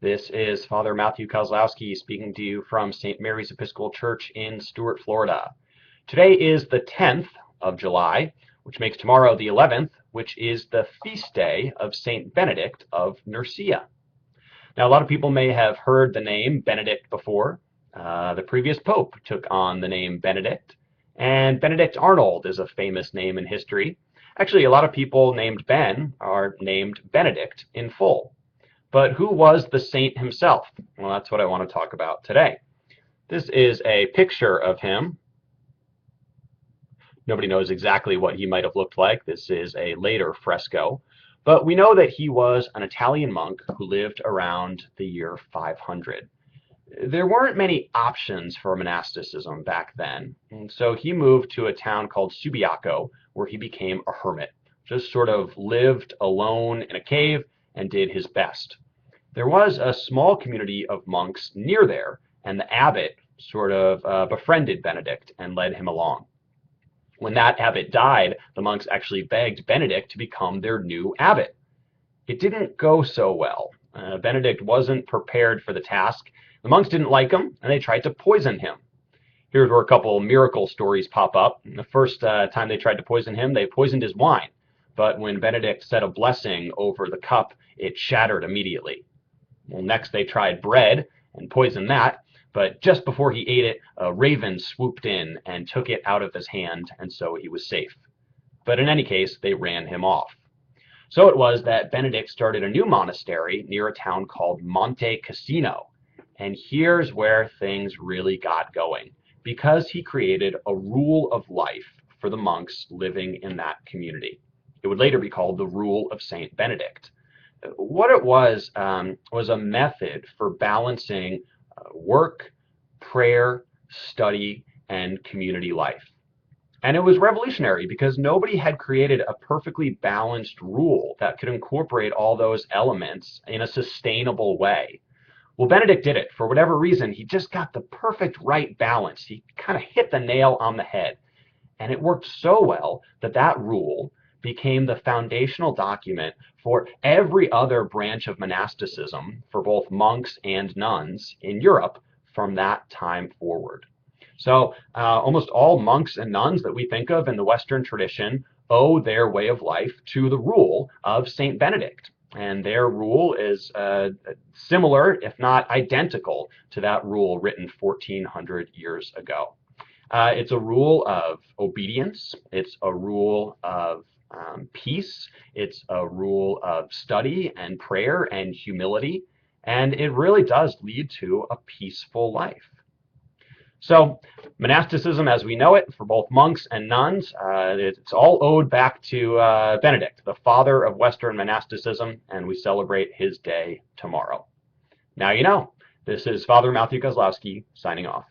This is Father Matthew Kozlowski speaking to you from St. Mary's Episcopal Church in Stuart, Florida. Today is the 10th of July, which makes tomorrow the 11th, which is the feast day of Saint Benedict of Nursia. Now, a lot of people may have heard the name Benedict before. The previous pope took on the name Benedict, and Benedict Arnold is a famous name in history. Actually, a lot of people named Ben are named Benedict in full. But who was the saint himself? Well, that's what I want to talk about today. This is a picture of him. Nobody knows exactly what he might have looked like. This is a later fresco. But we know that he was an Italian monk who lived around the year 500. There weren't many options for monasticism back then, and so he moved to a town called Subiaco, where he became a hermit. Just sort of lived alone in a cave and did his best. There was a small community of monks near there, and the abbot sort of befriended Benedict and led him along. When that abbot died, the monks actually begged Benedict to become their new abbot. It didn't go so well. Benedict wasn't prepared for the task. The monks didn't like him, and they tried to poison him. Here's where a couple miracle stories pop up. The first time they tried to poison him, they poisoned his wine. But when Benedict said a blessing over the cup, it shattered immediately. Well, next they tried bread and poisoned that, but just before he ate it, a raven swooped in and took it out of his hand, and so he was safe. But in any case, they ran him off. So it was that Benedict started a new monastery near a town called Monte Cassino. And here's where things really got going, because he created a rule of life for the monks living in that community. It would later be called the Rule of Saint Benedict. What it was a method for balancing work, prayer, study, and community life. And it was revolutionary because nobody had created a perfectly balanced rule that could incorporate all those elements in a sustainable way. Well, Benedict did it. For whatever reason, he just got the perfect right balance. He kind of hit the nail on the head. And it worked so well that that rule became the foundational document for every other branch of monasticism for both monks and nuns in Europe from that time forward. So almost all monks and nuns that we think of in the Western tradition owe their way of life to the rule of Saint Benedict. And their rule is similar, if not identical, to that rule written 1400 years ago. It's a rule of obedience. It's a rule of peace. It's a rule of study and prayer and humility. And it really does lead to a peaceful life. So monasticism as we know it for both monks and nuns, it's all owed back to Benedict, the father of Western monasticism, and we celebrate his day tomorrow. Now you know. This is Father Matthew Kozlowski signing off.